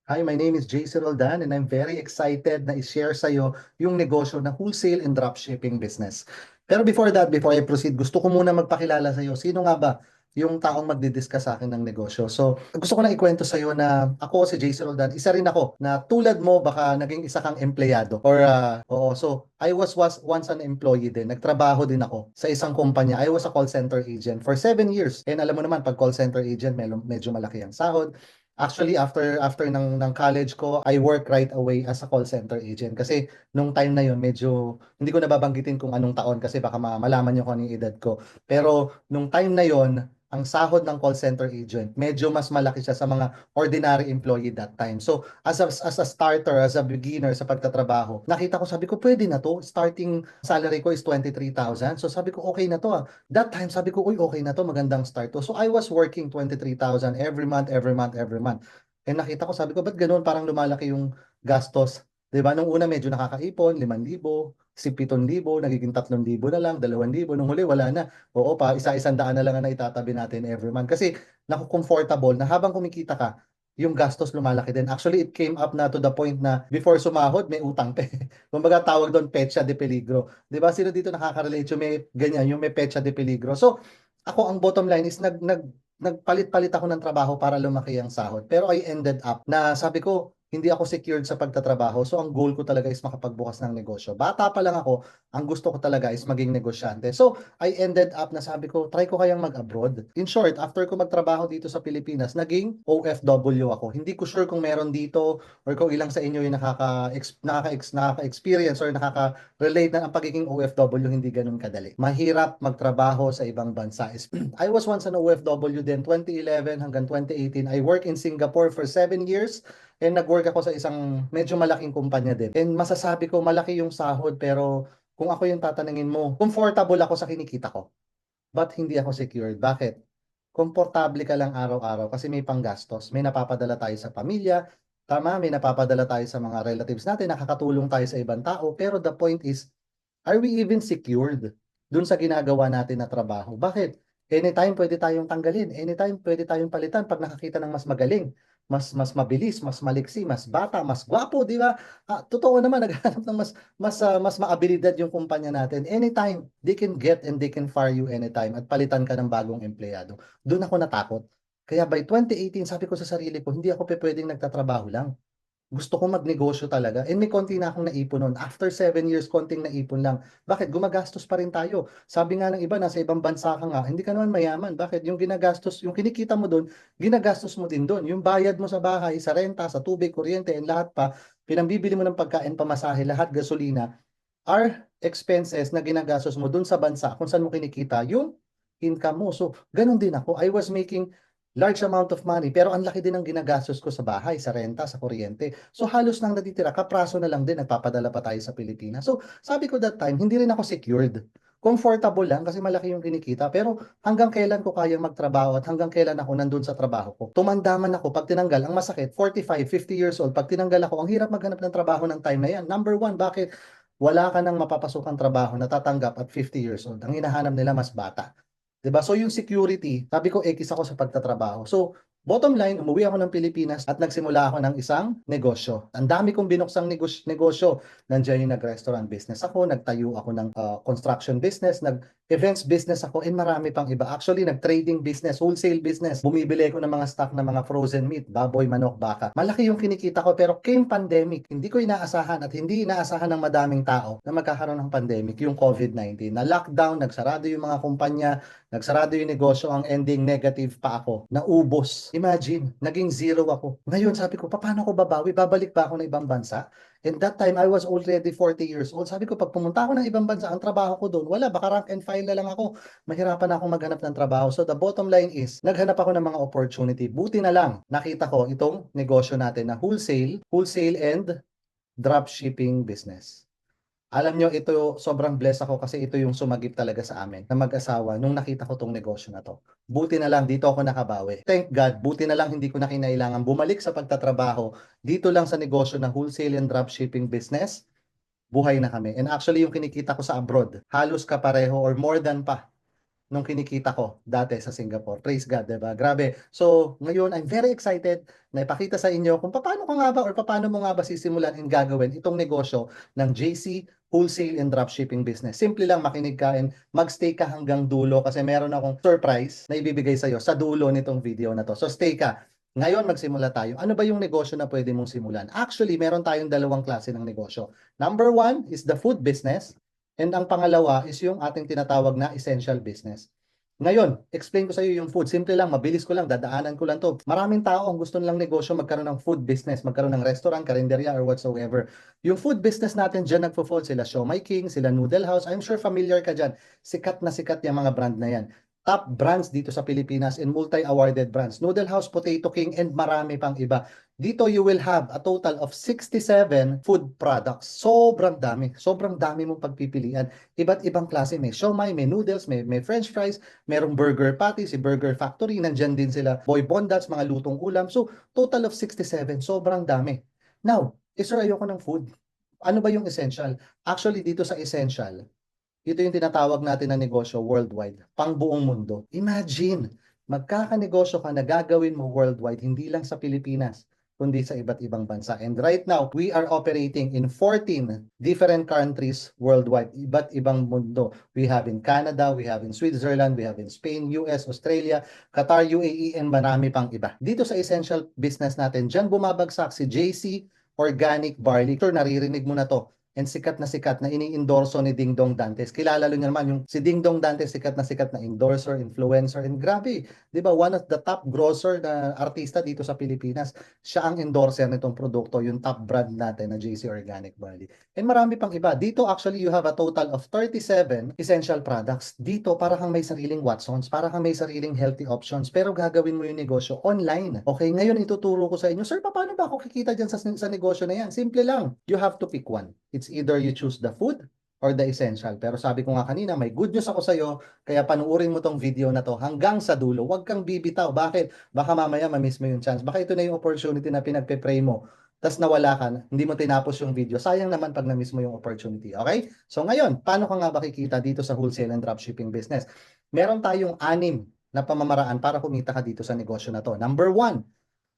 Hi, my name is JC Roldan and I'm very excited na i-share sa iyo yung negosyo na wholesale and dropshipping business. Pero before I proceed, gusto ko muna magpakilala sa iyo. Sino nga ba yung taong magdi-discuss sa akin ng negosyo? So, gusto ko na ikwento sa iyo na ako si JC Roldan, isa rin ako na tulad mo baka naging isa kang empleyado or oo. So, I was once an employee din. Nagtrabaho din ako sa isang kumpanya. I was a call center agent for 7 years. And alam mo naman, pag call center agent, medyo malaki ang sahod. Actually, after ng college ko, I work right away as a call center agent. Kasi nung time na yun, medyo hindi ko nababanggitin kung anong taon kasi baka malaman niyo kung anong edad ko. Pero nung time na yon, ang sahod ng call center agent, medyo mas malaki siya sa mga ordinary employee that time. So, as a starter, as a beginner sa pagtatrabaho, nakita ko, sabi ko, pwede na to. Starting salary ko is 23,000. So, sabi ko, okay na to ah. That time, sabi ko, uy, okay na to, magandang start to. So I was working 23,000 every month, every month, every month. And nakita ko, sabi ko, ba't ganun? Parang lumalaki yung gastos. 'Di ba? Nung una medyo nakakaipon, 5,000, 7,000, nagiging 3,000 na lang, 2,000. Nung huli, wala na. Oo pa, isa-isang daan na lang ang naitatabi natin every month. Kasi naku-comfortable na habang kumikita ka, yung gastos lumalaki din. Actually, it came up na to the point na before sumahod, may utang pa. Kumbaga tawag doon, petsa de peligro. 'Di ba? Sino dito nakaka-relate yung may ganyan, yung may petsa de peligro. So, ako ang bottom line is nagpalit-palit ako ng trabaho para lumaki ang sahod. Pero I ended up na sabi ko, hindi ako secured sa pagtatrabaho. So ang goal ko talaga is makapagbukas ng negosyo. Bata pa lang ako, ang gusto ko talaga is maging negosyante. So I ended up na sabi ko, try ko kayang mag-abroad. In short, after ko magtrabaho dito sa Pilipinas, naging OFW ako. Hindi ko sure kung meron dito or kung ilang sa inyo yung nakaka-experience or nakaka-relate na ang pagiging OFW hindi ganun kadali. Mahirap magtrabaho sa ibang bansa. I was once an OFW din, 2011 hanggang 2018. I worked in Singapore for 7 years and nag-work ako sa isang medyo malaking kumpanya din. And masasabi ko, malaki yung sahod pero kung ako yung tatanungin mo, comfortable ako sa kinikita ko. But hindi ako secured. Bakit? Komportable ka lang araw-araw kasi may panggastos. May napapadala tayo sa pamilya, tama, may napapadala tayo sa mga relatives natin, nakakatulong tayo sa ibang tao. Pero the point is, are we even secured dun sa ginagawa natin na trabaho? Bakit? Anytime pwede tayong tanggalin, anytime pwede tayong palitan pag nakakita ng mas magaling, mas mabilis, mas maliksi, mas bata, mas gwapo, di ba? Totoo naman naghahanap ng mas maabilidad yung kumpanya natin. Anytime they can get and they can fire you anytime at palitan ka ng bagong empleyado. Doon ako natakot. Kaya by 2018, sabi ko sa sarili ko, hindi ako pwedeng nagtatrabaho lang. Gusto ko magnegosyo talaga. And may konti na akong naipon nun. After 7 years, konting naipon lang. Bakit? Gumagastos pa rin tayo. Sabi nga ng iba, nasa ibang bansa ka nga, hindi ka naman mayaman. Bakit? Yung ginagastos, yung kinikita mo doon, ginagastos mo din doon. Yung bayad mo sa bahay, sa renta, sa tubig, kuryente, and lahat pa, pinambibili mo ng pagkain, pamasahe, lahat gasolina, are expenses na ginagastos mo doon sa bansa kung saan mo kinikita yung income mo. So, ganun din ako. I was making large amount of money, pero ang laki din ng ginagastos ko sa bahay, sa renta, sa kuryente. So, halos nang natitira, kapraso na lang din, nagpapadala pa tayo sa Pilipinas. So, sabi ko that time, hindi rin ako secured. Comfortable lang kasi malaki yung kinikita, pero hanggang kailan ko kayang magtrabaho at hanggang kailan ako nandun sa trabaho ko. Tumanda man ako, pag tinanggal, ang masakit, 45, 50 years old, pag tinanggal ako, ang hirap maghanap ng trabaho ng time na yan. Number one, bakit? Wala ka nang mapapasukang trabaho na tatanggap at 50 years old. Ang hinahanap nila mas bata. 'Di ba? So yung security, sabi ko ekis ako sa pagtatrabaho. So bottom line, umuwi ako ng Pilipinas at nagsimula ako ng isang negosyo. Ang dami kong binuksang negosyo. Nandiyan yung nag-restaurant business ako, nagtayo ako ng construction business, nag-events business ako, and marami pang iba. Actually, nag-trading business, wholesale business. Bumibili ako ng mga stock ng mga frozen meat, baboy, manok, baka. Malaki yung kinikita ko pero came pandemic. Hindi ko inaasahan at hindi inaasahan ng madaming tao na magkakaroon ng pandemic, yung COVID-19. Na lockdown, nagsarado yung mga kumpanya, nagsarado yung negosyo, ang ending negative pa ako. Naubos. Imagine, naging zero ako. Ngayon sabi ko, paano ko babawi? Babalik ba ako ng ibang bansa? And that time, I was already 40 years old. Sabi ko, pag pumunta ako ng ibang bansa, ang trabaho ko doon, wala, baka rank and file na lang ako. Mahirapan na akong maghanap ng trabaho. So the bottom line is, naghanap ako ng mga opportunity. Buti na lang, nakita ko itong negosyo natin na wholesale and dropshipping business. Alam nyo, ito sobrang blessed ako kasi ito yung sumagip talaga sa amin na mag-asawa nung nakita ko tong negosyo na to. Buti na lang dito ako nakabawi. Thank God, buti na lang hindi ko na kinailangan bumalik sa pagtatrabaho dito lang sa negosyo ng wholesale and dropshipping business. Buhay na kami. And actually yung kinikita ko sa abroad, halos kapareho or more than pa nung kinikita ko dati sa Singapore. Praise God, diba? Grabe. So, ngayon, I'm very excited na ipakita sa inyo kung paano ko nga ba or paano mo nga ba sisimulan in gagawin itong negosyo ng JC Wholesale and Dropshipping Business. Simple lang, makinig ka and magstay ka hanggang dulo kasi meron akong surprise na ibibigay sa'yo sa dulo nitong video na to. So, stay ka. Ngayon, magsimula tayo. Ano ba yung negosyo na pwede mong simulan? Actually, meron tayong dalawang klase ng negosyo. Number one is the food business. And ang pangalawa is yung ating tinatawag na essential business. Ngayon, explain ko sa iyo yung food. Simple lang, mabilis ko lang, dadaanan ko lang to. Maraming tao ang gusto nilang negosyo magkaroon ng food business, magkaroon ng restaurant, karinderya, or whatsoever. Yung food business natin dyan nagpo-fall sila Siomai King, sila Noodle House. I'm sure familiar ka dyan. Sikat na sikat yung mga brand na yan. Top brands dito sa Pilipinas and multi-awarded brands. Noodle House, Potato King, and marami pang iba. Dito you will have a total of 67 food products. Sobrang dami. Sobrang dami mong pagpipilian. Iba't ibang klase. May siomai, may noodles, may french fries, merong burger patty, si Burger Factory. Nandyan din sila. Boy Bondats, mga lutong ulam. So, total of 67. Sobrang dami. Now, sir, ayoko ng food. Ano ba yung essential? Actually, dito sa essential, ito yung tinatawag natin na negosyo worldwide, pang buong mundo. Imagine, magkakanegosyo ka na gagawin mo worldwide, hindi lang sa Pilipinas, kundi sa iba't ibang bansa. And right now, we are operating in 14 different countries worldwide, iba't ibang mundo. We have in Canada, we have in Switzerland, we have in Spain, US, Australia, Qatar, UAE, and marami pang iba. Dito sa essential business natin, dyan bumabagsak si JC Organic Barley. Sure, naririnig mo na to. And sikat na ini-endorso ni Ding Dong Dantes. Kilala nyo naman yung si Ding Dong Dantes, sikat na endorser, influencer, and grabe, di ba, one of the top grocer na artista dito sa Pilipinas. Siya ang endorser nitong produkto, yung top brand natin na JC Organic Barley. And marami pang iba. Dito actually you have a total of 37 essential products. Dito para kang may sariling Watsons, para kang may sariling healthy options, pero gagawin mo yung negosyo online. Okay, ngayon ituturo ko sa inyo, sir, paano ba ako kikita dyan sa negosyo na yan? Simple lang. You have to pick one. It's either you choose the food or the essential. Pero sabi ko nga kanina, may good news ako sa iyo, kaya panuorin mo tong video na to hanggang sa dulo. Huwag kang bibitaw. Bakit? Baka mamaya ma-miss mo yung chance. Baka ito na yung opportunity na pinagpe-pray mo. Tapos nawala ka na, hindi mo tinapos yung video. Sayang naman pag na-miss mo yung opportunity. Okay? So ngayon, paano ka nga ba kikita dito sa wholesale and dropshipping business? Meron tayong 6 na pamamaraan para kumita ka dito sa negosyo na to. Number 1,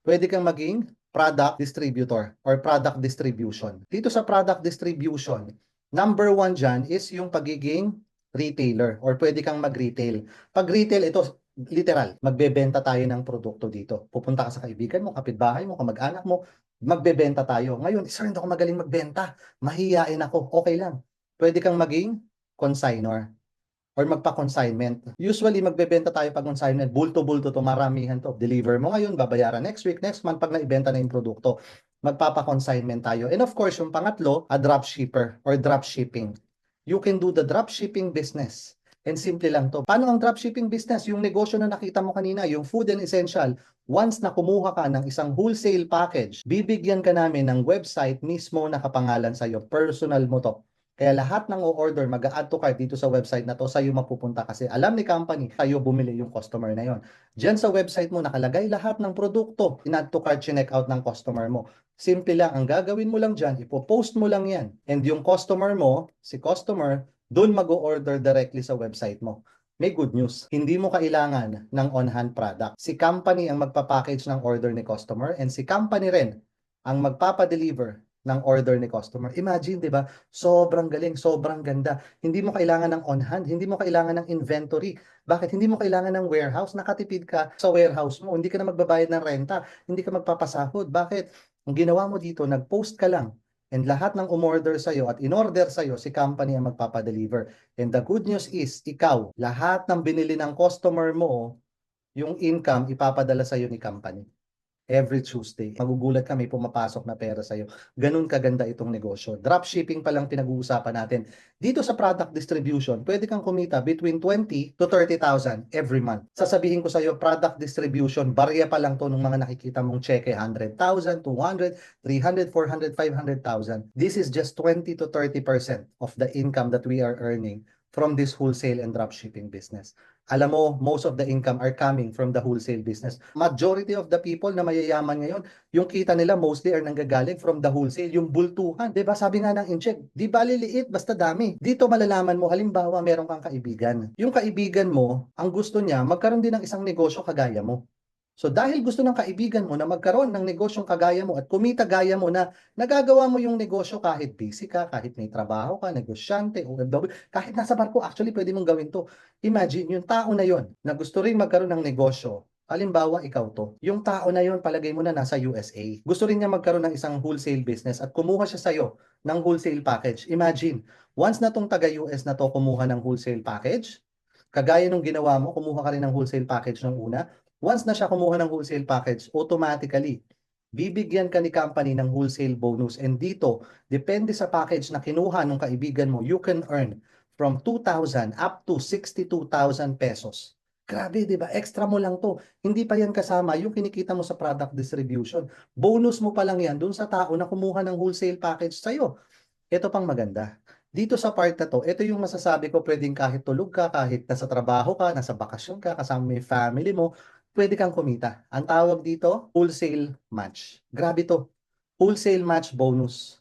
pwede kang maging product distributor or product distribution. Dito sa product distribution, number 1 dyan is yung pagiging retailer or pwede kang mag-retail. Pag retail, ito literal, magbebenta tayo ng produkto dito. Pupunta ka sa kaibigan mo, kapitbahay mo, kamag-anak mo, magbebenta tayo. Ngayon, sir, hindi ako magaling magbenta. Mahihiyain ako. Okay lang. Pwede kang maging consignor or magpa-consignment. Usually, magbebenta tayo pag consignment, bulto-bulto to, maramihan to. Deliver mo ngayon, babayaran next week, next month, pag naibenta na yung produkto. Magpapa-consignment tayo. And of course, yung pangatlo, a dropshipper or dropshipping. You can do the dropshipping business. And simple lang to. Paano ang dropshipping business? Yung negosyo na nakita mo kanina, yung food and essential, once na kumuha ka ng isang wholesale package, bibigyan ka namin ng website mismo na kapangalan sa'yo. Personal mo to. Kaya lahat ng o-order, mag-add to cart dito sa website na to, sa'yo mapupunta kasi alam ni company, sa'yo bumili yung customer na yon. Diyan sa website mo, nakalagay lahat ng produkto, in-add to cart, chinek out ng customer mo. Simple lang, ang gagawin mo lang dyan, ipopost mo lang yan. And yung customer mo, si customer, dun mag-o-order directly sa website mo. May good news, hindi mo kailangan ng on-hand product. Si company ang magpapackage ng order ni customer and si company rin ang magpapadeliver ng order ni customer. Imagine, di ba? Sobrang galing, sobrang ganda. Hindi mo kailangan ng on-hand, hindi mo kailangan ng inventory. Bakit? Hindi mo kailangan ng warehouse. Nakatipid ka sa warehouse mo. Hindi ka na magbabayad ng renta. Hindi ka magpapasahod. Bakit? Ang ginawa mo dito, nag-post ka lang. And lahat ng umorder sa'yo at in-order sa'yo, si company ang magpapadeliver. And the good news is, ikaw, lahat ng binili ng customer mo, yung income, ipapadala sa'yo ni company. Every Tuesday. Magugulat ka, may pumapasok na pera sa'yo. Ganun kaganda itong negosyo. Dropshipping pa lang pinag-uusapan natin. Dito sa product distribution, pwede kang kumita between 20 to 30,000 every month. Sasabihin ko sa'yo, product distribution, barya pa lang to ng mga nakikita mong cheque, 100,000, 200, 300, 400, 500,000. This is just 20 to 30% of the income that we are earning from this wholesale and dropshipping business. Alam mo, most of the income are coming from the wholesale business. Majority of the people na mayayaman ngayon, yung kita nila mostly are nanggagaling from the wholesale, yung bultuhan. Diba? Sabi nga ng incheck, di ba liliit, basta dami. Dito malalaman mo, halimbawa, meron kang kaibigan. Yung kaibigan mo, ang gusto niya, magkaroon din ng isang negosyo kagaya mo. So dahil gusto ng kaibigan mo na magkaroon ng negosyong kagaya mo at kumita gaya mo na nagagawa mo yung negosyo kahit busy ka, kahit may trabaho ka, negosyante, OFW, kahit nasa barko, actually pwede mong gawin to. Imagine, yung tao na yon na gusto rin magkaroon ng negosyo, halimbawa ikaw to, yung tao na yon palagay mo na nasa USA. Gusto rin niya magkaroon ng isang wholesale business at kumuha siya sa'yo ng wholesale package. Imagine, once na tong taga-US na to kumuha ng wholesale package, kagaya nung ginawa mo, kumuha ka rin ng wholesale package ng una, once na siya kumuha ng wholesale package, automatically, bibigyan ka ni company ng wholesale bonus. And dito, depende sa package na kinuha ng kaibigan mo, you can earn from 2,000 up to 62,000 pesos. Grabe, di ba? Extra mo lang to. Hindi pa yan kasama yung kinikita mo sa product distribution. Bonus mo pa lang yan dun sa tao na kumuha ng wholesale package sa'yo. Ito pang maganda. Dito sa part na to, ito yung masasabi ko, pwedeng kahit tulog ka, kahit nasa trabaho ka, nasa bakasyon ka, kasama mo yung family mo, pwede kang kumita. Ang tawag dito, wholesale match. Grabe to. Wholesale match bonus.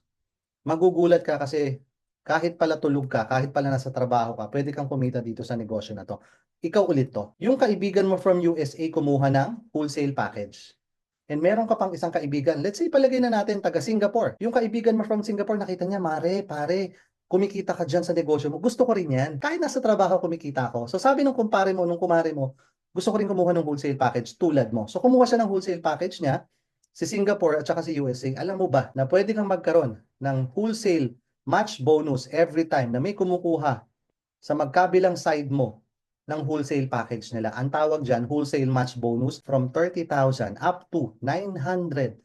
Magugulat ka kasi kahit pala tulog ka, kahit pala nasa trabaho ka, pwede kang kumita dito sa negosyo na to. Ikaw ulit to. Yung kaibigan mo from USA kumuha ng wholesale package. And meron ka pang isang kaibigan, let's say palagay na natin taga Singapore. Yung kaibigan mo from Singapore, nakita niya, Mare, pare, kumikita ka dyan sa negosyo mo. Gusto ko rin yan. Kahit nasa trabaho, kumikita ako. So sabi nung kumpare mo, nung kumare mo, gusto ko rin kumuha ng wholesale package tulad mo. So kumuha siya ng wholesale package niya, si Singapore at saka si USA. Alam mo ba na pwede kang magkaroon ng wholesale match bonus every time na may kumukuha sa magkabilang side mo ng wholesale package nila. Ang tawag dyan, wholesale match bonus from 30,000 up to 900,000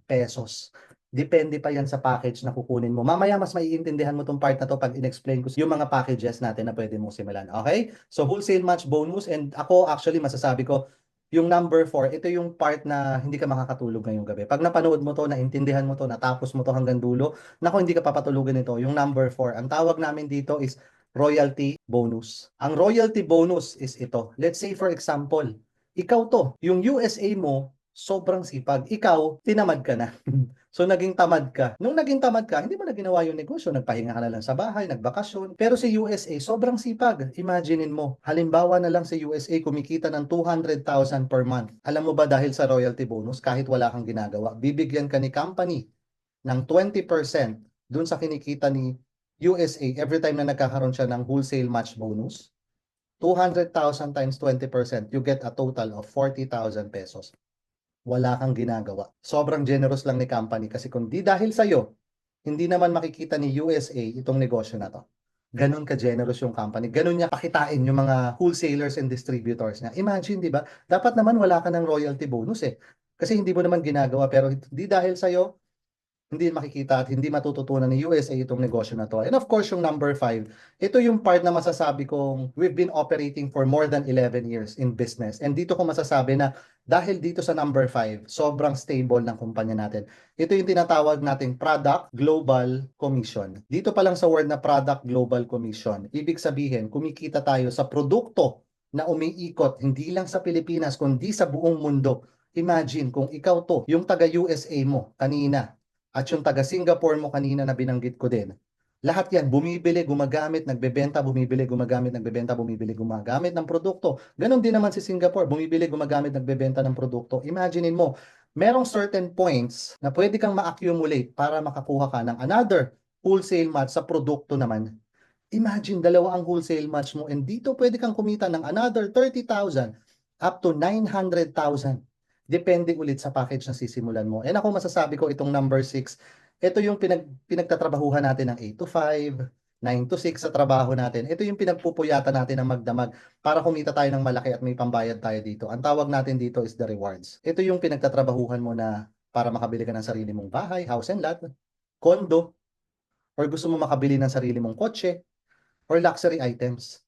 pesos. Depende pa yan sa package na kukunin mo. Mamaya mas maiintindihan mo tong part na to pag in-explain ko yung mga packages natin na pwede mong simulan. Okay? So wholesale match bonus, and ako actually masasabi ko, yung number 4, ito yung part na hindi ka makakatulog ngayong gabi. Pag napanood mo to, naintindihan mo to, natapos mo to hanggang dulo, naku, hindi ka papatulugin ito. Yung number 4, ang tawag namin dito is royalty bonus. Ang royalty bonus is ito. Let's say for example, ikaw to, yung USA mo, sobrang sipag. Ikaw, tinamad ka na. So naging tamad ka. Nung naging tamad ka, hindi mo na ginawa yung negosyo. Nagpahinga ka na lang sa bahay, nagbakasyon. Pero si USA, sobrang sipag. Imaginein mo, halimbawa na lang si USA kumikita ng 200,000 per month. Alam mo ba dahil sa royalty bonus, kahit wala kang ginagawa, bibigyan ka ni company ng 20% dun sa kinikita ni USA every time na nagkakaroon siya ng wholesale match bonus. 200,000 times 20%, you get a total of 40,000 pesos. Wala kang ginagawa. Sobrang generous lang ni company kasi kung di dahil sa'yo, hindi naman makikita ni USA itong negosyo na to. Ganun ka-generous yung company. Ganun niya pakitain yung mga wholesalers and distributors niya. Imagine, di ba? Dapat naman wala ka ng royalty bonus eh. Kasi hindi mo naman ginagawa pero hindi dahil sa'yo, hindi makikita at hindi matututunan ni USA itong negosyo na to. And of course, yung number 5, ito yung part na masasabi kong we've been operating for more than 11 years in business. And dito ko masasabi na dahil dito sa number 5, sobrang stable ng kumpanya natin. Ito yung tinatawag nating Product Global Commission. Dito pa lang sa word na Product Global Commission, ibig sabihin, kumikita tayo sa produkto na umiikot hindi lang sa Pilipinas, kundi sa buong mundo. Imagine kung ikaw to, yung taga-USA mo kanina, at yung taga Singapore mo kanina na binanggit ko din. Lahat yan, bumibili, gumagamit, nagbebenta, bumibili, gumagamit, nagbebenta, bumibili, gumagamit ng produkto. Ganon din naman si Singapore, bumibili, gumagamit, nagbebenta ng produkto. Imaginein mo, merong certain points na pwede kang ma-accumulate para makakuha ka ng another wholesale match sa produkto naman. Imagine, dalawa ang wholesale match mo and dito pwede kang kumita ng another 30,000 up to 900,000. Depende ulit sa package na sisimulan mo. And ako masasabi ko itong number 6, ito yung pinagtatrabahuhan natin ng 8 to 5, 9 to 6 sa trabaho natin. Ito yung pinagpupuyatan natin ng magdamag para kumita tayo ng malaki at may pambayad tayo dito. Ang tawag natin dito is the rewards. Ito yung pinagtatrabahuhan mo na para makabili ka ng sarili mong bahay, house and lot, condo, or gusto mo makabili ng sarili mong kotse, or luxury items.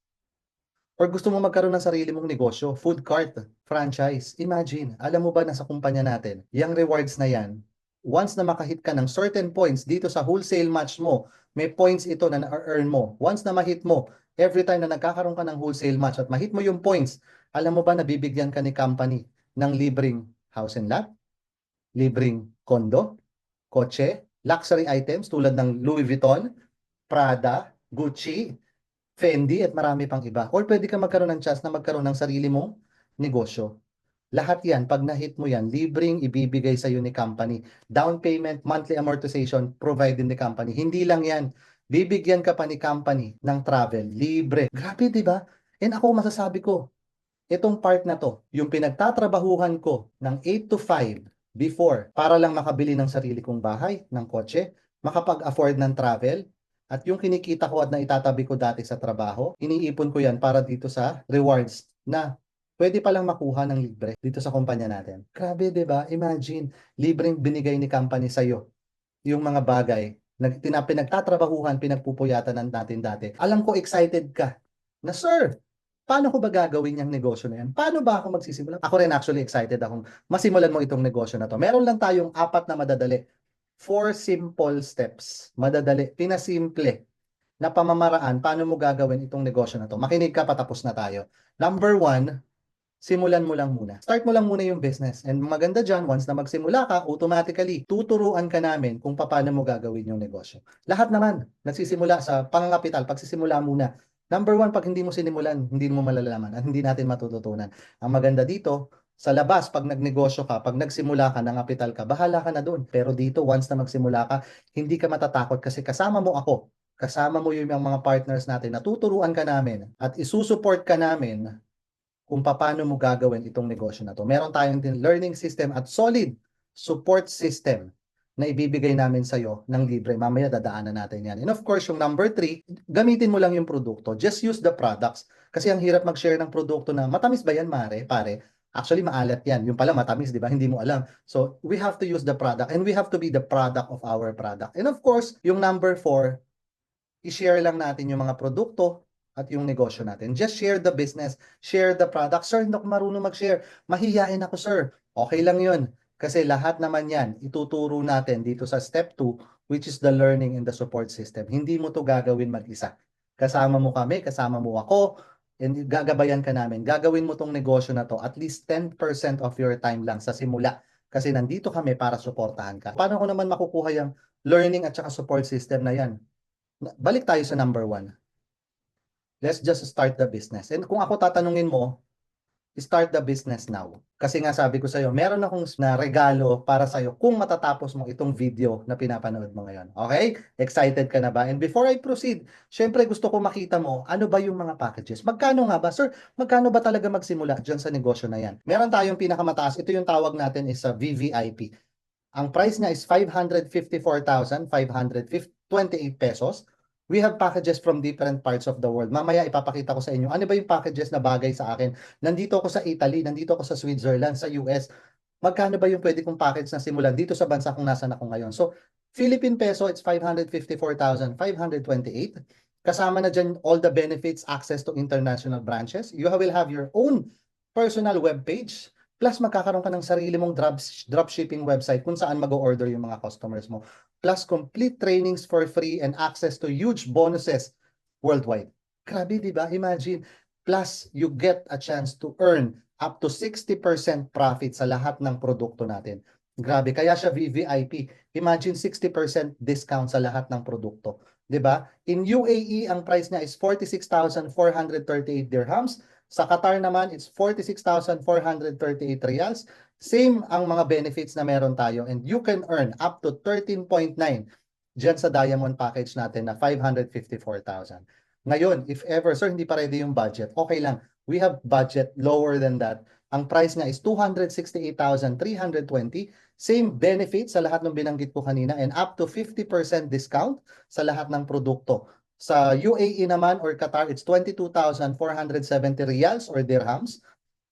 Or gusto mo magkaroon ng sarili mong negosyo, food cart, franchise. Imagine, alam mo ba na sa kumpanya natin, yung rewards na yan, once na makahit ka ng certain points dito sa wholesale match mo, may points ito na na-earn mo. Once na mahit mo, every time na nagkakaroon ka ng wholesale match at mahit mo yung points, alam mo ba nabibigyan ka ni company ng libreng house and lot, libreng kondo, kotse, luxury items tulad ng Louis Vuitton, Prada, Gucci, Fendi at marami pang iba. Or pwede ka magkaroon ng chance na magkaroon ng sarili mong negosyo. Lahat yan, pag na-hit mo yan, libreng ibibigay sa iyo ni company. Down payment, monthly amortization, provided ni company. Hindi lang yan. Bibigyan ka pa ni company ng travel, libre. Grabe, di ba? And ako masasabi ko, itong part na to, yung pinagtatrabahuhan ko ng 8 to 5 before para lang makabili ng sarili kong bahay, ng kotse, makapag-afford ng travel, at yung kinikita ko at naitatabi ko dati sa trabaho, iniipon ko yan para dito sa rewards na pwede palang makuha ng libre dito sa kumpanya natin. Grabe, di ba? Imagine, libreng binigay ni company sa'yo yung mga bagay na pinagtatrabahuhan, pinagpupuyatan natin dati. Alam ko excited ka na, sir, paano ko ba gagawin yung negosyo na yan? Paano ba ako magsisimula? Ako rin actually excited akong masimulan mo itong negosyo na to. Meron lang tayong 4 na madadali. 4 simple steps. Madadali, pinasimple na pamamaraan paano mo gagawin itong negosyo na to. Makinig ka, patapos na tayo. Number 1, simulan mo lang muna. Start mo lang muna yung business. And maganda dyan, once na magsimula ka, automatically, tuturuan ka namin kung paano mo gagawin yung negosyo. Lahat naman, nagsisimula sa pangangapital, pagsisimula muna. Number 1, pag hindi mo sinimulan, hindi mo malalaman at hindi natin matututunan. Ang maganda dito, sa labas, pag nagnegosyo ka, pag nagsimula ka, nangapital ka, bahala ka na doon. Pero dito, once na magsimula ka, hindi ka matatakot kasi kasama mo ako. Kasama mo yung mga partners natin na tuturuan ka namin at isusupport ka namin kung paano mo gagawin itong negosyo na to. Meron tayong learning system at solid support system na ibibigay namin sa iyo ng libre. Mamaya dadaanan natin yan. And of course, yung number 3, gamitin mo lang yung produkto. Just use the products. Kasi ang hirap mag-share ng produkto na matamis ba yan, pare? Actually, maalat yan. Yung pala matamis, di ba? Hindi mo alam. So, we have to use the product and we have to be the product of our product. And of course, yung number 4, i-share lang natin yung mga produkto at yung negosyo natin. Just share the business, share the product. Sir, hindi ako marunong mag-share. Mahihiyain ako, sir. Okay lang yun. Kasi lahat naman yan, ituturo natin dito sa step 2, which is the learning and the support system. Hindi mo to gagawin mag-isa. Kasama mo kami, kasama mo ako, and gagabayan ka namin. Gagawin mo tong negosyo na to at least 10% of your time lang sa simula. Kasi nandito kami para suportahan ka. Paano ko naman makukuha yung learning at saka support system na yan? Balik tayo sa number 1. Let's just start the business. And kung ako tatanungin mo, start the business now. Kasi nga sabi ko sa'yo, meron akong na regalo para sa'yo kung matatapos mo itong video na pinapanood mo ngayon. Okay? Excited ka na ba? And before I proceed, syempre gusto ko makita mo, ano ba yung mga packages? Magkano nga ba? Sir, magkano ba talaga magsimula dyan sa negosyo na yan? Meron tayong pinakamataas. Ito yung tawag natin is sa VVIP. Ang price niya is 554,528 pesos. We have packages from different parts of the world. Mamaya ipapakita ko sa inyo ano ba yung packages na bagay sa akin. Nandito ako sa Italy, nandito ako sa Switzerland, sa US. Magkano ba yung pwede kong package na simulan dito sa bansa kung nasan ako ngayon? So, Philippine peso, it's 554,528. Kasama na dyan all the benefits, access to international branches. You will have your own personal web page. Plus, magkakaroon ka ng sarili mong dropshipping website kung saan mag-order yung mga customers mo. Plus, complete trainings for free and access to huge bonuses worldwide. Grabe, di ba? Imagine. Plus, you get a chance to earn up to 60% profit sa lahat ng produkto natin. Grabe, kaya siya VVIP. Imagine 60% discount sa lahat ng produkto. Di ba? In UAE, ang price niya is 46,438 dirhams. Sa Qatar naman, it's 46,438 riyals. Same ang mga benefits na meron tayo and you can earn up to 13.9 dyan sa diamond package natin na 554,000. Ngayon, if ever, sir, hindi pa ready yung budget, okay lang. We have budget lower than that. Ang price niya is 268,320. Same benefits sa lahat ng binanggit ko kanina and up to 50% discount sa lahat ng produkto. Sa UAE naman or Qatar, it's 22,470 riyals or dirhams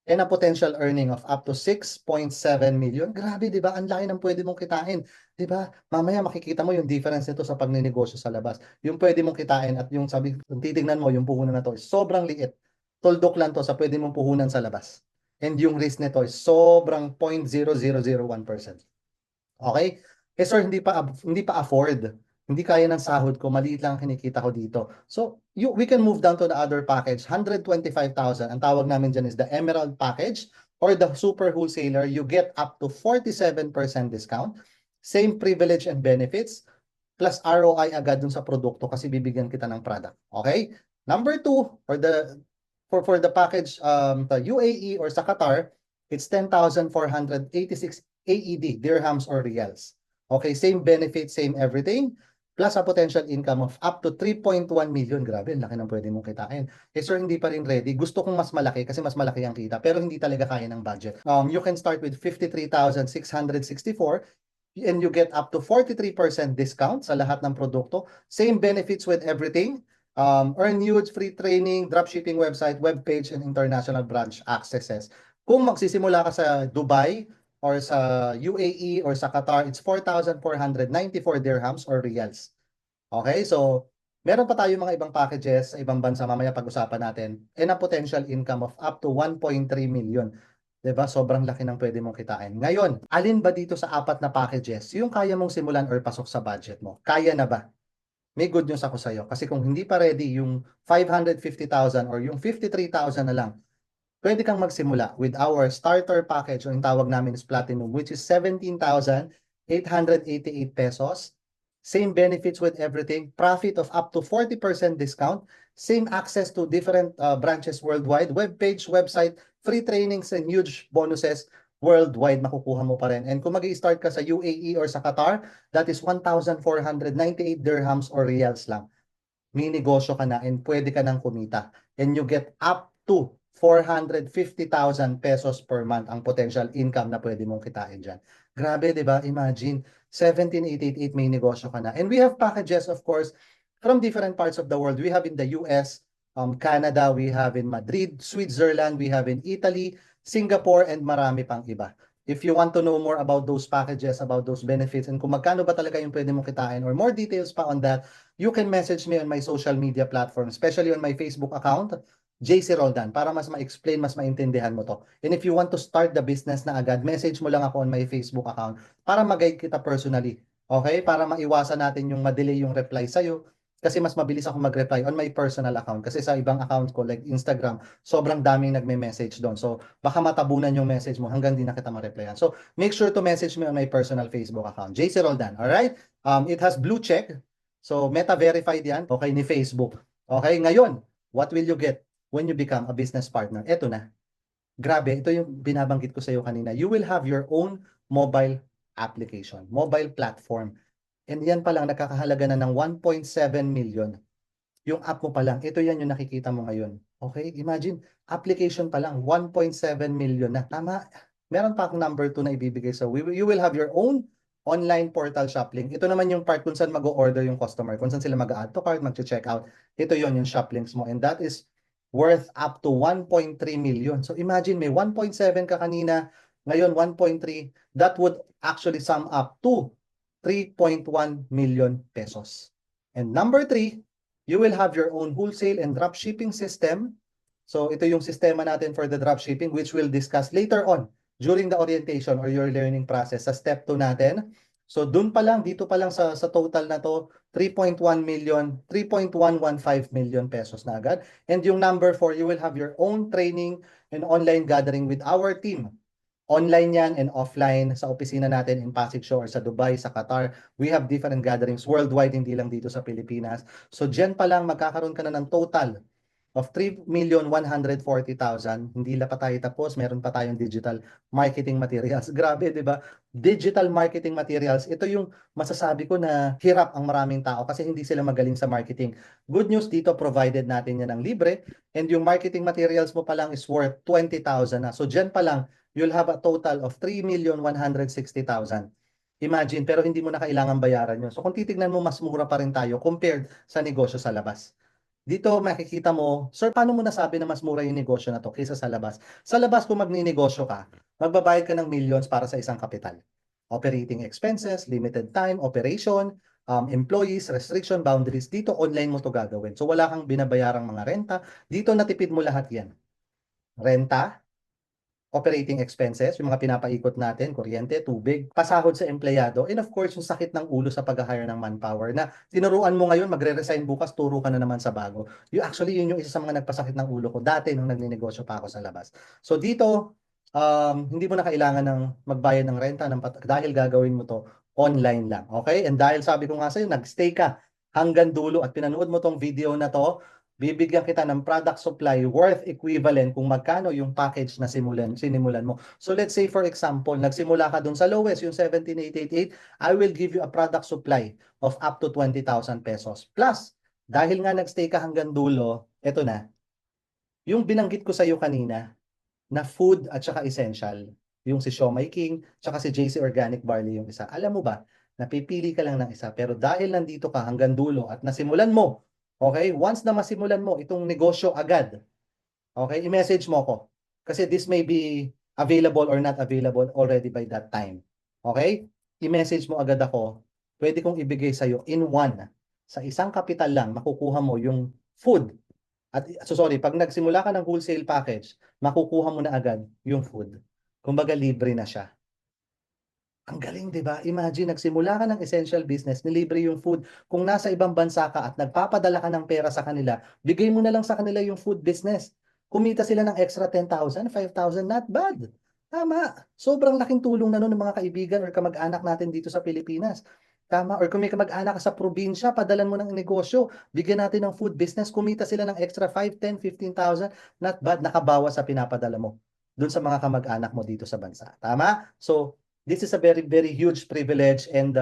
and a potential earning of up to 6.7 million. Grabe, di ba? Ang laki ng pwede mong kitain. Di ba? Mamaya makikita mo yung difference nito sa pagninegosyo sa labas. Yung pwede mong kitain at yung sabi, kung titignan mo, yung puhunan na to is sobrang liit. Tuldok lang to sa pwede mong puhunan sa labas. And yung risk nito is sobrang 0.0001%. Okay? Eh sir, hindi pa afford. Hindi kaya ng sahod ko, maliit lang ang kinikita ko dito. So, we can move down to the other package, 125,000. Ang tawag namin dyan is the Emerald package or the Super Wholesaler. You get up to 47% discount. Same privilege and benefits plus ROI agad dun sa produkto kasi bibigyan kita ng product. Okay? Number two, for the package the UAE or sa Qatar, it's 10,486 AED, dirhams or riyals. Okay, same benefit, same everything, plus a potential income of up to 3.1 million. Grabe, ang laki ng pwede mong kitain. Eh sir, hindi pa rin ready. Gusto kong mas malaki kasi mas malaki ang kita, pero hindi talaga kaya ng budget. You can start with 53,664 and you get up to 43% discount sa lahat ng produkto. Same benefits with everything. Earn huge free training, dropshipping website, web page, and international branch accesses. Kung magsisimula ka sa Dubai or sa UAE or sa Qatar, it's 4,494 dirhams or riyals. Okay, so meron pa tayo mga ibang packages sa ibang bansa, mamaya pag-usapan natin, and a potential income of up to 1.3 million. 'Di ba? Sobrang laki ng pwede mong kitain. Ngayon, alin ba dito sa apat na packages yung kaya mong simulan or pasok sa budget mo? Kaya na ba? May good news ako sa'yo. Kasi kung hindi pa ready yung 550,000 or yung 53,000 na lang, pwede kang magsimula with our starter package o yung tawag namin is Platinum, which is 17,888 pesos. Same benefits with everything, profit of up to 40% discount, same access to different branches worldwide, web page, website, free trainings and huge bonuses worldwide makukuha mo pa rin. And kung mag-i-start ka sa UAE or sa Qatar, that is 1,498 dirhams or riyals lang. May negosyo ka na and pwede ka nang kumita. And you get up to 450,000 pesos per month ang potential income na pwede mong kitain dyan. Grabe, di ba? Imagine, 17,888 may negosyo ka na. And we have packages, of course, from different parts of the world. We have in the US, Canada, we have in Madrid, Switzerland, we have in Italy, Singapore, and marami pang iba. If you want to know more about those packages, about those benefits, and kung magkano ba talaga yung pwede mong kitain or more details pa on that, you can message me on my social media platform, especially on my Facebook account, JC Roldan, para mas ma-explain, mas maintindihan mo to. And if you want to start the business na agad, message mo lang ako on my Facebook account para mag-guide kita personally. Okay? Para maiwasan natin yung ma-delay yung reply sa'yo. Kasi mas mabilis ako mag-reply on my personal account. Kasi sa ibang account ko, like Instagram, sobrang daming nagme-message doon. So, baka matabunan yung message mo hanggang di na kita ma-replyan. So, make sure to message me on my personal Facebook account, JC Roldan. Alright? It has blue check. So, meta-verified yan. Okay, ni Facebook. Okay, ngayon, what will you get when you become a business partner? Ito na. Grabe, ito yung binabanggit ko sa iyo kanina. You will have your own mobile application, mobile platform. And yan pa lang, nakakahalaga na ng 1.7 million. Yung app mo pa lang, ito yan yung nakikita mo ngayon. Okay? Imagine, application pa lang, 1.7 million na. Tama, meron pa akong number 2 na ibibigay sa you will have your own online portal shop link. Ito naman yung part kung saan mag-order yung customer, kung saan sila mag-add to cart, mag-check out. Ito yon yung shop links mo. And that is worth up to 1.3 million. So imagine, may 1.7 ka kanina, ngayon 1.3, that would actually sum up to 3.1 million pesos. And number 3, you will have your own wholesale and dropshipping system. So ito yung sistema natin for the dropshipping, which we'll discuss later on during the orientation or your learning process sa step 2 natin. So dun pa lang, dito pa lang sa total na to, 3.1 million, 3.115 million pesos na agad. And yung number 4, you will have your own training and online gathering with our team. Online yan and offline sa opisina natin in Pasig Show or sa Dubai, sa Qatar. We have different gatherings worldwide, hindi lang dito sa Pilipinas. So dyan pa lang magkakaroon ka na ng total of 3,140,000. Hindi la pa tayo tapos, meron pa tayong digital marketing materials. Grabe, di ba? Digital marketing materials, ito yung masasabi ko na hirap ang maraming tao kasi hindi sila magaling sa marketing. Good news dito, provided natin yan ng libre and yung marketing materials mo pa lang is worth 20,000 na. So dyan pa lang, you'll have a total of 3,160,000. Imagine, pero hindi mo na kailangan bayaran yun. So kung titignan mo, mas mura pa rin tayo compared sa negosyo sa labas. Dito makikita mo, sir, paano mo nasabi na mas mura yung negosyo na to kaysa sa labas? Sa labas, kung magninegosyo ka, magbabayad ka ng millions para sa isang kapital. Operating expenses, limited time, operation, employees, restriction, boundaries. Dito, online mo to gagawin. So wala kang binabayarang mga renta. Dito, natipid mo lahat yan. Renta, operating expenses, yung mga pinapaikot natin, kuryente, tubig, pasahod sa empleyado, and of course, yung sakit ng ulo sa pag-hire ng manpower na tinuruan mo ngayon, magre-resign bukas, turo ka na naman sa bago. Actually, yun yung isa sa mga nagpasakit ng ulo ko dati nung nagninegosyo pa ako sa labas. So dito, hindi mo na kailangan ng magbayad ng renta dahil gagawin mo to online lang. Okay? And dahil sabi ko nga sa'yo, nag-stay ka hanggang dulo at pinanood mo tong video na to, bibigyan kita ng product supply worth equivalent kung magkano yung package na sinimulan mo. So let's say for example, nagsimula ka dun sa lowest, yung 17,888, I will give you a product supply of up to 20,000 pesos. Plus, dahil nga nagstay ka hanggang dulo, eto na, yung binanggit ko sa iyo kanina, na food at saka essential, yung si Siomai King, tsaka si JC Organic Barley yung isa. Alam mo ba, napipili ka lang ng isa, pero dahil nandito ka hanggang dulo at nasimulan mo, okay, once na masimulan mo itong negosyo agad, okay, i-message mo ko. Kasi this may be available or not available already by that time. Okay? I-message mo agad ako. Pwede kong ibigay sa'yo in one. Sa isang kapital lang, makukuha mo yung food. At sorry, pag nagsimula ka ng wholesale package, makukuha mo na agad yung food. Kumbaga libre na siya. Ang galing, 'di ba? Imagine nagsimula ka ng essential business, nilibre yung food. Kung nasa ibang bansa ka at nagpapadala ka ng pera sa kanila, bigay mo na lang sa kanila yung food business. Kumita sila ng extra 10,000, 5,000, not bad. Tama. Sobrang laking tulong na nun ng mga kaibigan or kamag-anak natin dito sa Pilipinas. Tama. Or kung may kamag-anak ka sa probinsya, padalan mo ng negosyo. Bigyan natin ng food business. Kumita sila ng extra 5, 10, 15,000. Not bad. Nakabawas sa pinapadala mo dun sa mga kamag-anak mo dito sa bansa. Tama? So, this is a very, very huge privilege and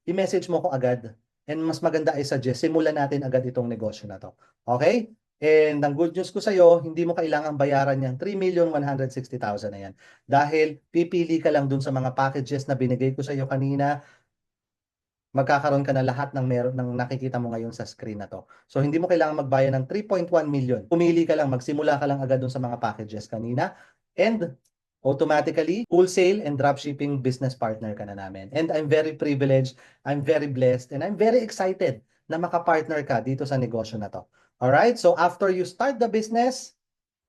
i-message mo ko agad. And mas maganda ay suggest, simulan natin agad itong negosyo na to. Okay? And ang good news ko sa'yo, hindi mo kailangang bayaran yung 3,160,000 na yan. Dahil pipili ka lang dun sa mga packages na binigay ko sa'yo kanina, magkakaroon ka na lahat ng meron ng nakikita mo ngayon sa screen na to. So hindi mo kailangan magbayad ng 3.1 million. Pumili ka lang, magsimula ka lang agad dun sa mga packages kanina. And automatically, wholesale and dropshipping business partner ka na namin. And I'm very privileged, I'm very blessed, and I'm very excited na makapartner ka dito sa negosyo na to. Alright? So after you start the business,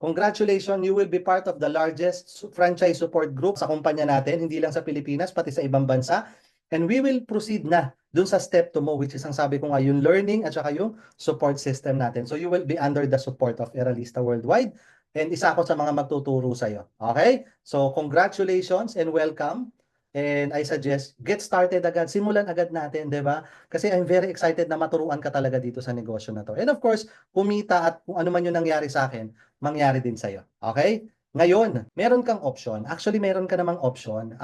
congratulations, you will be part of the largest franchise support group sa kumpanya natin, hindi lang sa Pilipinas, pati sa ibang bansa. And we will proceed na dun sa step 2 mo, which is ang sabi ko nga, yung learning at saka yung support system natin. So you will be under the support of Eralista Worldwide. And isa ako sa mga magtuturo sa'yo. Okay? So congratulations and welcome. And I suggest, get started agad. Simulan agad natin, di ba? Kasi I'm very excited na maturuan ka talaga dito sa negosyo na to. And of course, kumita at kung ano man yung nangyari sa akin, mangyari din sa'yo. Okay? Ngayon, meron kang option. Actually, meron ka namang option.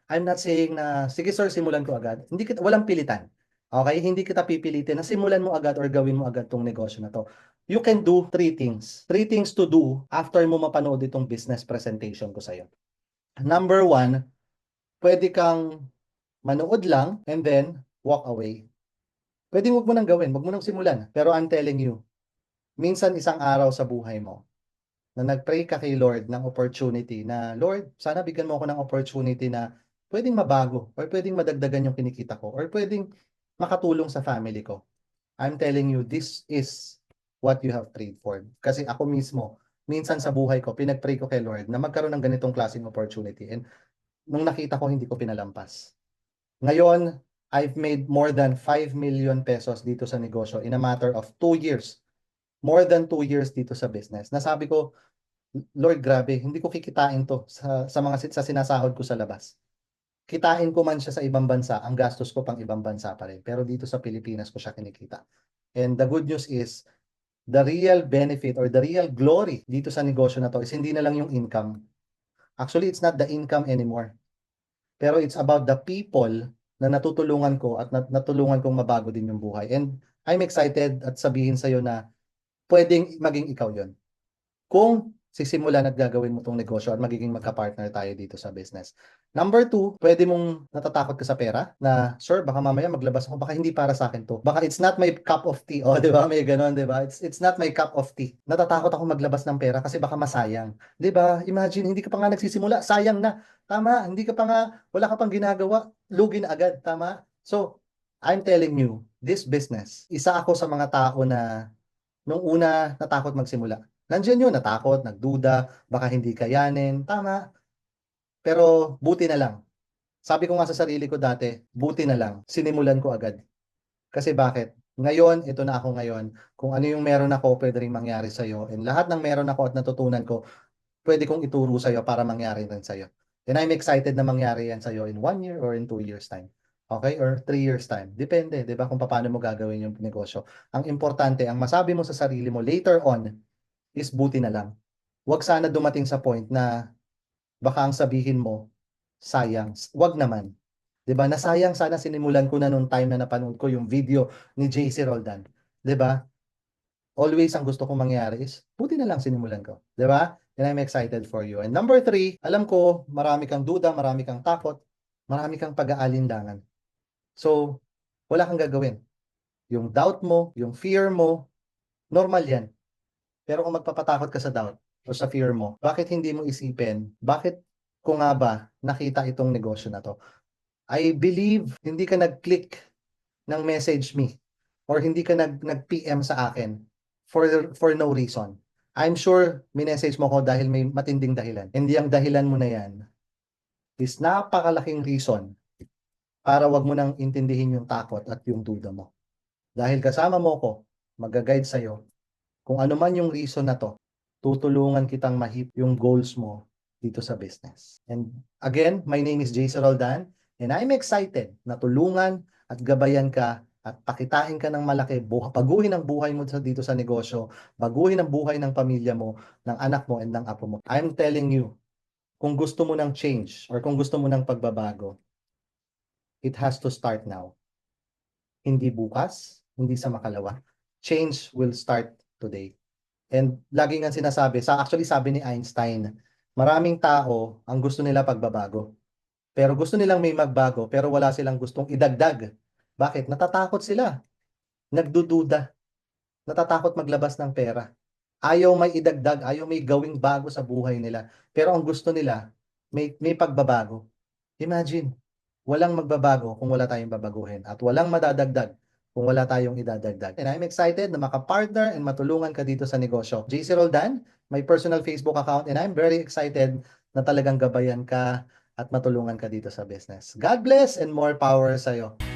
I'm not saying na, sige sir, simulan ko agad. Hindi kita, walang pilitan. Okay? Hindi kita pipilitin na simulan mo agad or gawin mo agad tong negosyo na to. You can do 3 things. 3 things to do after mo mapanood itong business presentation ko sa'yo. Number 1, pwede kang manood lang and then walk away. Pwede wag mo nang gawin, wag mo nang simulan. Pero I'm telling you, minsan isang araw sa buhay mo, na nag-pray ka kay Lord ng opportunity na, Lord, sana bigyan mo ako ng opportunity na pwedeng mabago or pwedeng madagdagan yung kinikita ko or pwedeng makatulong sa family ko. I'm telling you, this is what you have prayed for. Kasi ako mismo, minsan sa buhay ko, pinag-pray ko kay Lord na magkaroon ng ganitong klaseng opportunity. And nung nakita ko, hindi ko pinalampas. Ngayon, I've made more than 5 million pesos dito sa negosyo in a matter of 2 years. More than 2 years dito sa business. Nasabi ko, Lord, grabe, hindi ko kikitain to sa sinasahod ko sa labas. Kitain ko man siya sa ibang bansa, ang gastos ko pang ibang bansa pa rin. Pero dito sa Pilipinas ko siya kinikita. And the good news is, the real benefit or the real glory dito sa negosyo na to is hindi na lang yung income. Actually, it's not the income anymore. Pero it's about the people na natutulungan ko at natulungan kong mabago din yung buhay. And I'm excited at sabihin sa'yo na pwedeng maging ikaw yon. Kung sisimulan at gagawin mo tong negosyo at magiging magka-partner tayo dito sa business. Number 2, pwede mong natatakot ka sa pera na, sir, baka mamaya maglabas ako, baka hindi para sa akin to. Baka it's not my cup of tea. O, di ba? May ganon, di ba? It's not my cup of tea. Natatakot ako maglabas ng pera kasi baka masayang. Di ba? Imagine, hindi ka pa nga nagsisimula, sayang na. Tama, hindi ka pa nga, wala ka pang ginagawa, lugi na agad. Tama? So, I'm telling you, this business, isa ako sa mga tao na nung una natakot magsimula. Nandiyan yun, natakot, nagduda, baka hindi kayanin, tama. Pero buti na lang. Sabi ko nga sa sarili ko dati, buti na lang, sinimulan ko agad. Kasi bakit? Ngayon, ito na ako ngayon. Kung ano yung meron ako, pwede rin mangyari sa'yo. And lahat ng meron ako at natutunan ko, pwede kong ituro sa'yo para mangyari rin sa'yo. And I'm excited na mangyari yan sa'yo in 1 year or in 2 years time. Okay? Or 3 years time. Depende, di ba, kung paano mo gagawin yung negosyo. Ang importante, ang masabi mo sa sarili mo later on is buti na lang. Huwag sana dumating sa point na baka ang sabihin mo, sayang. Huwag naman. 'Di ba? Nasayang sana sinimulan ko na nung time na napanood ko yung video ni JC Roldan. 'Di ba? Always ang gusto kong mangyari is buti na lang sinimulan ko. 'Di ba? And I'm excited for you. And number 3, alam ko marami kang duda, marami kang takot, marami kang pag-aalinlangan. So, wala kang gagawin. Yung doubt mo, yung fear mo, normal yan. Pero kung magpapatakot ka sa doubt o sa fear mo, bakit hindi mo isipin, bakit ko nga ba nakita itong negosyo na to? I believe hindi ka nag-click ng message me or hindi ka nag-PM sa akin for no reason. I'm sure minessage mo ko dahil may matinding dahilan. Hindi ang dahilan mo na yan is napakalaking reason para wag mo nang intindihin yung takot at yung duda mo. Dahil kasama mo ko, mag-guide sa'yo, kung ano man yung reason na to, tutulungan kitang mahip yung goals mo dito sa business. And again, my name is Jason Roldan and I'm excited na tulungan at gabayan ka at pakitain ka ng malaki, baguhin ang buhay mo dito sa negosyo, baguhin ang buhay ng pamilya mo, ng anak mo, and ng apo mo. I'm telling you, kung gusto mo ng change or kung gusto mo ng pagbabago, it has to start now. Hindi bukas, hindi sa makalawa. Change will start today. And lagi nga sinasabi, actually sabi ni Einstein, maraming tao ang gusto nila pagbabago. Pero gusto nilang may magbago, pero wala silang gustong idagdag. Bakit? Natatakot sila. Nagdududa. Natatakot maglabas ng pera. Ayaw may idagdag, ayaw may gawing bago sa buhay nila. Pero ang gusto nila, may pagbabago. Imagine, walang magbabago kung wala tayong babaguhin at walang madadagdag kung wala tayong idadagdag. And I'm excited na makapartner and matulungan ka dito sa negosyo. JC Roldan, my personal Facebook account, and I'm very excited na talagang gabayan ka at matulungan ka dito sa business. God bless and more power sa'yo.